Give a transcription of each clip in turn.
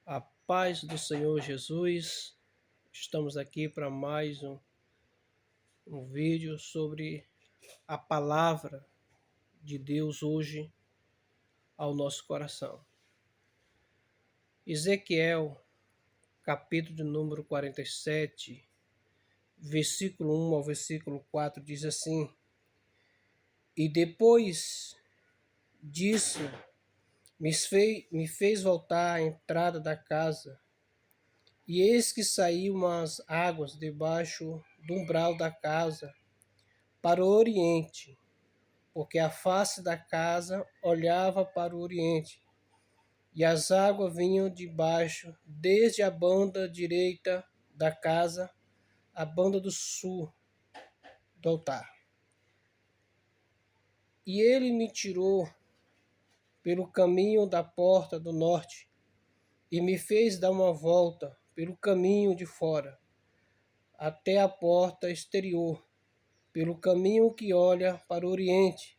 A paz do Senhor Jesus, estamos aqui para mais um vídeo sobre a palavra de Deus hoje ao nosso coração. Ezequiel, capítulo de número 47, versículo 1 ao versículo 4 diz assim: E depois disso me fez voltar à entrada da casa, e eis que saíam umas águas debaixo do umbral da casa para o oriente, porque a face da casa olhava para o oriente, e as águas vinham de baixo, desde a banda direita da casa, à banda do sul do altar. E ele me tirou pelo caminho da porta do norte, e me fez dar uma volta pelo caminho de fora, até a porta exterior, pelo caminho que olha para o oriente,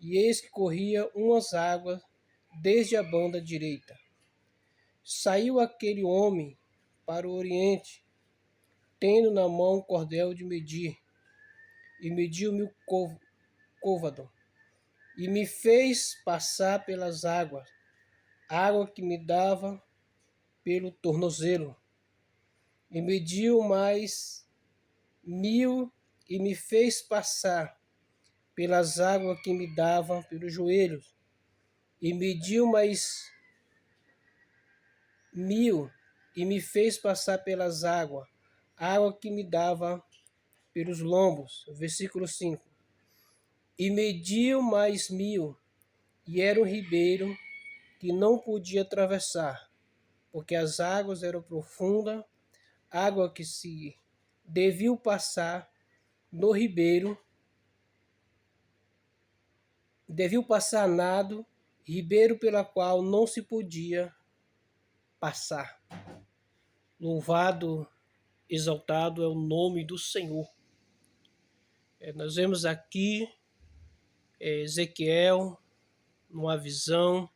e eis que corria umas águas desde a banda direita. Saiu aquele homem para o oriente, tendo na mão um cordel de medir, e mediu-me o côvado, e me fez passar pelas águas, água que me dava pelo tornozelo, e mediu mais 1000, e me fez passar pelas águas que me davam pelos joelhos, e mediu mais 1000, e me fez passar pelas águas, água que me dava pelos lombos. Versículo 5. E mediu mais 1000, e era um ribeiro que não podia atravessar, porque as águas eram profundas, água que se deviam passar no ribeiro, deviam passar nado, ribeiro pela qual não se podia passar. Louvado, exaltado é o nome do Senhor. Nós vemos aqui Ezequiel numa visão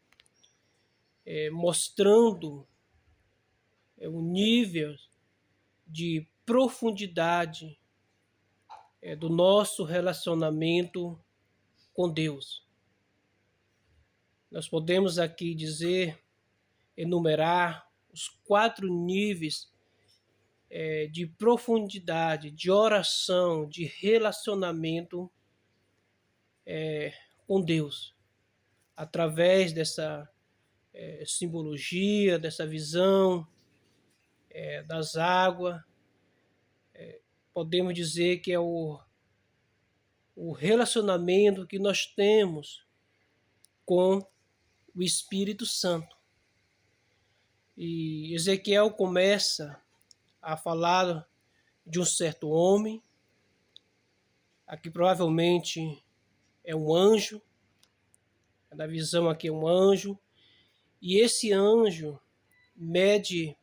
mostrando o nível de profundidade do nosso relacionamento com Deus. Nós podemos aqui dizer, enumerar os 4 níveis de profundidade, de oração, de relacionamento com Deus. Através dessa simbologia, dessa visão das águas, podemos dizer que é o relacionamento que nós temos com o Espírito Santo. E Ezequiel começa a falar de um certo homem, aqui provavelmente é um anjo, na visão aqui é um anjo, e esse anjo mede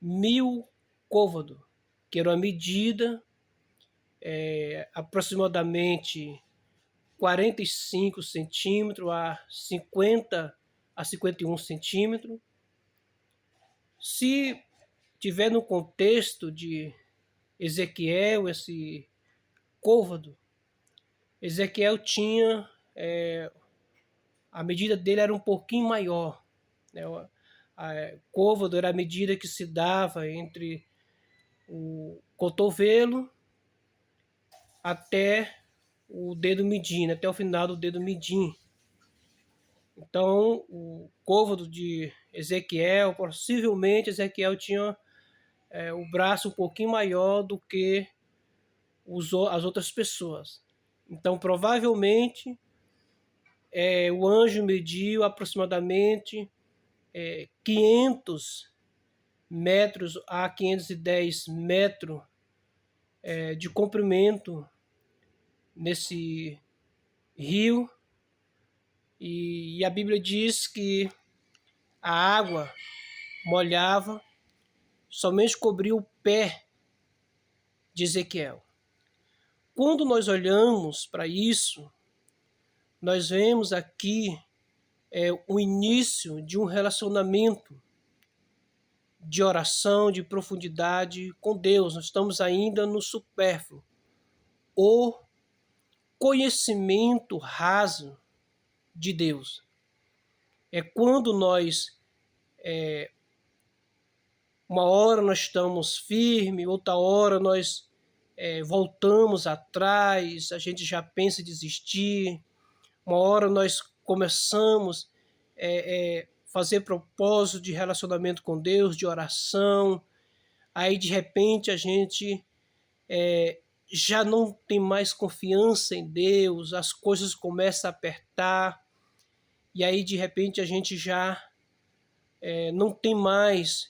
1000 côvados, que era uma medida aproximadamente 45 centímetros a 50 a 51 centímetros. Se tiver no contexto de Ezequiel, esse côvado, Ezequiel tinha, a medida dele era um pouquinho maior, né? Côvado era a medida que se dava entre o cotovelo até o dedo mindinho, até o final do dedo mindinho. Então, o côvado de Ezequiel, possivelmente Ezequiel tinha o braço um pouquinho maior do que as outras pessoas. Então, provavelmente, o anjo mediu aproximadamente 500 metros a 510 metros de comprimento nesse rio, e a Bíblia diz que a água molhava, somente cobria o pé de Ezequiel. Quando nós olhamos para isso, nós vemos aqui o início de um relacionamento de oração, de profundidade com Deus. Nós estamos ainda no supérfluo. O conhecimento raso de Deus é quando nós, uma hora nós estamos firmes, outra hora nós voltamos atrás, a gente já pensa em desistir, uma hora nós começamos fazer propósito de relacionamento com Deus, de oração, aí de repente a gente já não tem mais confiança em Deus, as coisas começam a apertar, e aí de repente a gente já não tem mais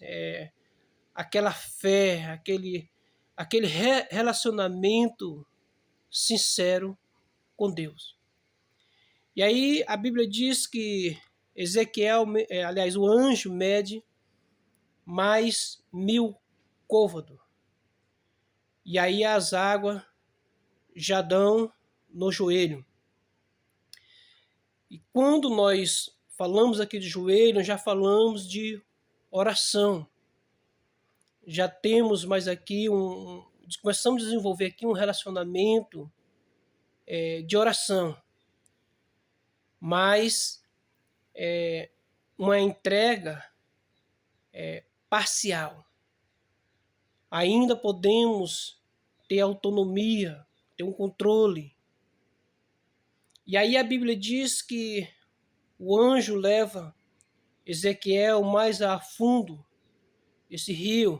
aquela fé, aquele relacionamento sincero com Deus. E aí a Bíblia diz que Ezequiel, aliás, o anjo mede mais 1000 côvados. E aí as águas já dão no joelho. E quando nós falamos aqui de joelho, nós já falamos de oração. Já temos mais aqui começamos a desenvolver aqui um relacionamento de oração. Mas uma entrega parcial. Ainda podemos ter autonomia, ter um controle. E aí a Bíblia diz que o anjo leva Ezequiel mais a fundo esse rio,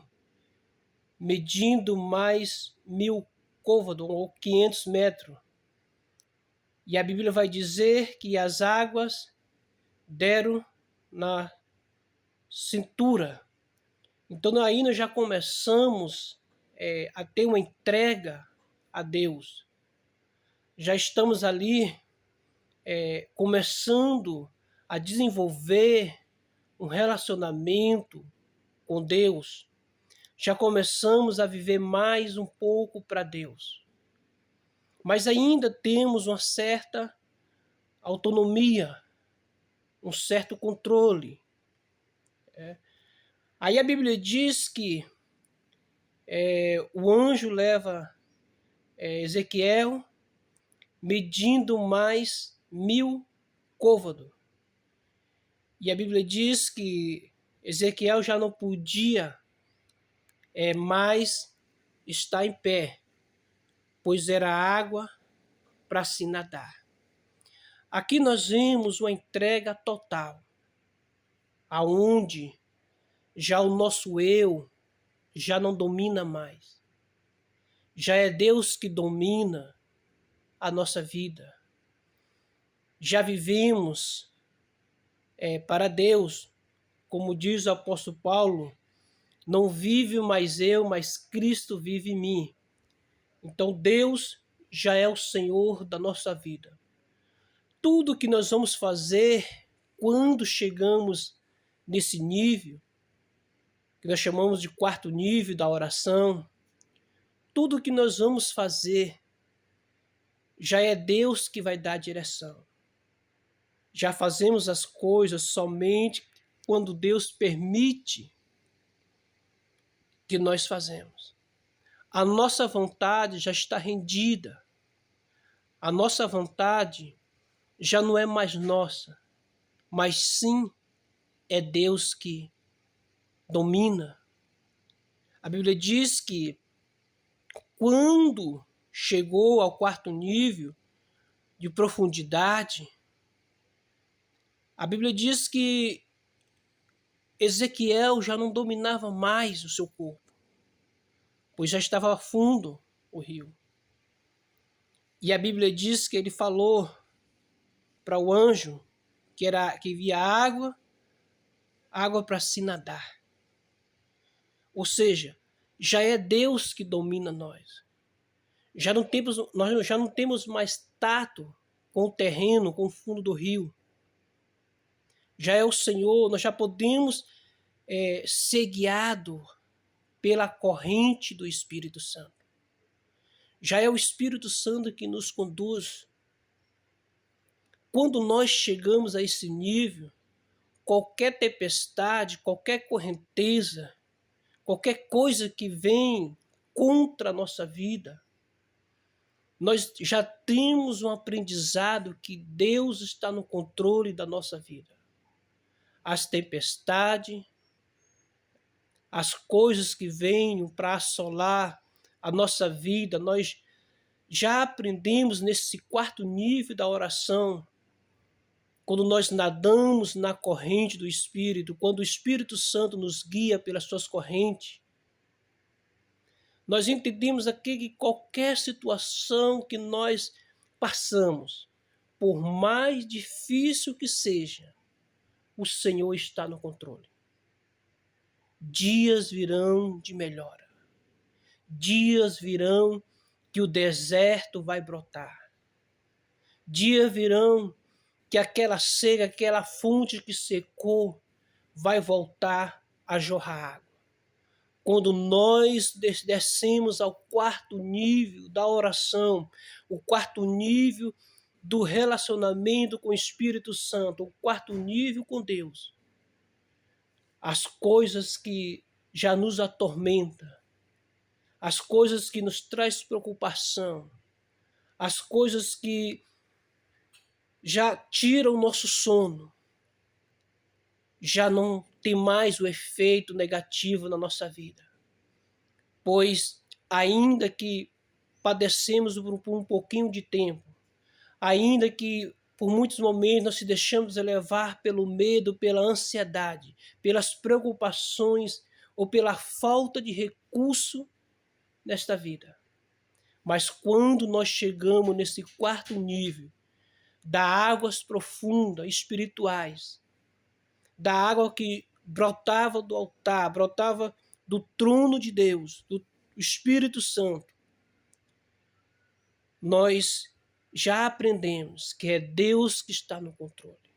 medindo mais 1000 côvados, ou 500 metros. E a Bíblia vai dizer que as águas deram na cintura. Então aí nós já começamos a ter uma entrega a Deus. Já estamos ali começando a desenvolver um relacionamento com Deus. Já começamos a viver mais um pouco para Deus. Mas ainda temos uma certa autonomia, um certo controle. Aí a Bíblia diz que o anjo leva Ezequiel medindo mais 1000 côvados. E a Bíblia diz que Ezequiel já não podia mais estar em pé, pois era água para se nadar. Aqui nós vemos uma entrega total, aonde já o nosso eu já não domina mais. Já é Deus que domina a nossa vida. Já vivemos para Deus, como diz o apóstolo Paulo, não vive mais eu, mas Cristo vive em mim. Então Deus já é o Senhor da nossa vida. Tudo que nós vamos fazer quando chegamos nesse nível, que nós chamamos de quarto nível da oração, tudo que nós vamos fazer, já é Deus que vai dar a direção. Já fazemos as coisas somente quando Deus permite que nós fazemos. A nossa vontade já está rendida. A nossa vontade já não é mais nossa, mas sim é Deus que domina. A Bíblia diz que quando chegou ao quarto nível de profundidade, a Bíblia diz que Ezequiel já não dominava mais o seu corpo, pois já estava fundo o rio. E a Bíblia diz que ele falou para o anjo que via água para se nadar. Ou seja, já é Deus que domina nós. Nós já não temos mais tato com o terreno, com o fundo do rio. Já é o Senhor, nós já podemos ser guiados pela corrente do Espírito Santo. Já é o Espírito Santo que nos conduz. Quando nós chegamos a esse nível, qualquer tempestade, qualquer correnteza qualquer coisa que vem contra a nossa vida, nós já temos um aprendizado que Deus está no controle da nossa vida. As tempestades, as coisas que venham para assolar a nossa vida, nós já aprendemos nesse quarto nível da oração, quando nós nadamos na corrente do Espírito, quando o Espírito Santo nos guia pelas suas correntes, nós entendemos aqui que qualquer situação que nós passamos, por mais difícil que seja, o Senhor está no controle. Dias virão de melhora. Dias virão que o deserto vai brotar. Dias virão que aquela seca, aquela fonte que secou, vai voltar a jorrar água. Quando nós descemos ao quarto nível da oração, o quarto nível do relacionamento com o Espírito Santo, o quarto nível com Deus, as coisas que já nos atormentam, as coisas que nos traz preocupação, as coisas que já tiram o nosso sono, já não tem mais o efeito negativo na nossa vida. Pois ainda que padecemos por um pouquinho de tempo, ainda que por muitos momentos nós se deixamos levar pelo medo, pela ansiedade, pelas preocupações ou pela falta de recurso nesta vida. Mas quando nós chegamos nesse quarto nível, da águas profundas, espirituais, da água que brotava do altar, brotava do trono de Deus, do Espírito Santo, nós já aprendemos que é Deus que está no controle,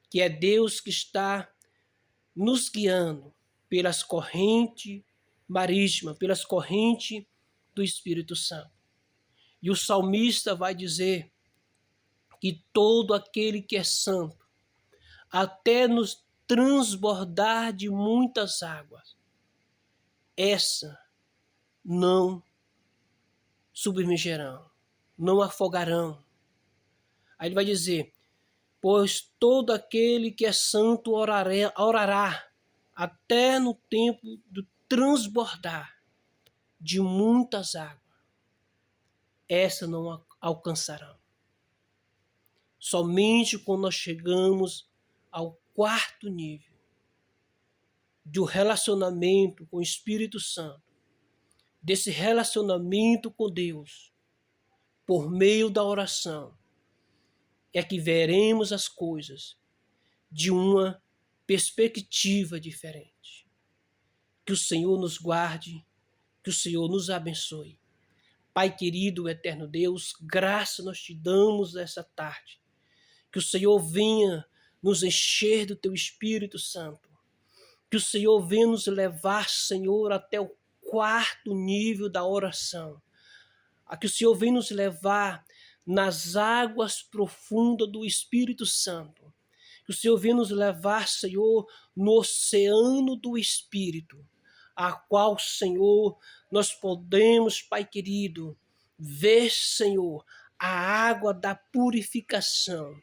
que é Deus que está nos guiando pelas correntes marítimas, pelas correntes do Espírito Santo. E o salmista vai dizer que todo aquele que é santo, até nos transbordar de muitas águas, essa não submergerão, não afogarão. Aí ele vai dizer, pois todo aquele que é santo orará até no tempo do transbordar de muitas águas. Essa não alcançarão. Somente quando nós chegamos ao quarto nível do relacionamento com o Espírito Santo, desse relacionamento com Deus, por meio da oração, é que veremos as coisas de uma perspectiva diferente. Que o Senhor nos guarde, que o Senhor nos abençoe. Pai querido, eterno Deus, graça nós te damos essa tarde. Que o Senhor venha nos encher do teu Espírito Santo. Que o Senhor venha nos levar, Senhor, até o quarto nível da oração. A que o Senhor venha nos levar nas águas profundas do Espírito Santo. Que o Senhor venha nos levar, Senhor, no oceano do Espírito, a qual, Senhor, nós podemos, Pai querido, ver, Senhor, a água da purificação,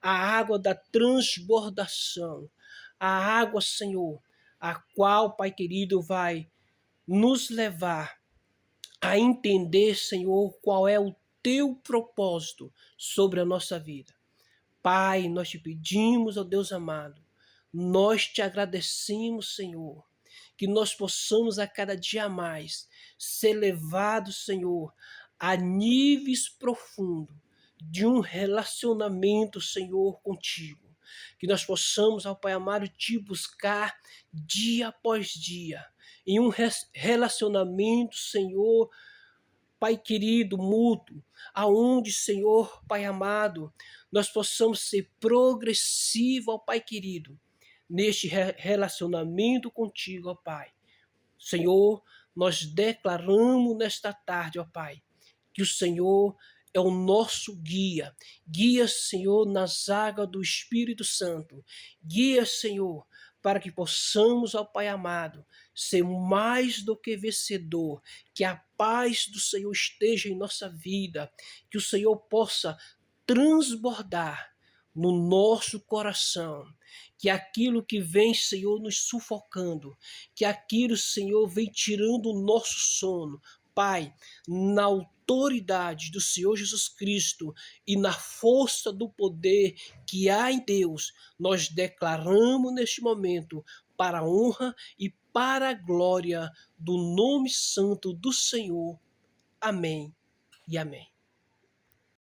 a água da transbordação, a água, Senhor, a qual, Pai querido, vai nos levar a entender, Senhor, qual é o teu propósito sobre a nossa vida. Pai, nós te pedimos, ó Deus amado, nós te agradecemos, Senhor, que nós possamos a cada dia mais ser levados, Senhor, a níveis profundos de um relacionamento, Senhor, contigo. Que nós possamos, ó Pai amado, te buscar dia após dia, em um relacionamento, Senhor, Pai querido, mútuo, aonde, Senhor, Pai amado, nós possamos ser progressivo, ó Pai querido, neste relacionamento contigo, ó Pai. Senhor, nós declaramos nesta tarde, ó Pai, que o Senhor é o nosso guia. Guia, Senhor, nas águas do Espírito Santo. Guia, Senhor, para que possamos, ó Pai amado, ser mais do que vencedor, que a paz do Senhor esteja em nossa vida, que o Senhor possa transbordar no nosso coração, que aquilo que vem, Senhor, nos sufocando, que aquilo, Senhor, vem tirando o nosso sono, Pai, na autoridade do Senhor Jesus Cristo e na força do poder que há em Deus, nós declaramos neste momento para a honra e para a glória do nome santo do Senhor. Amém e amém.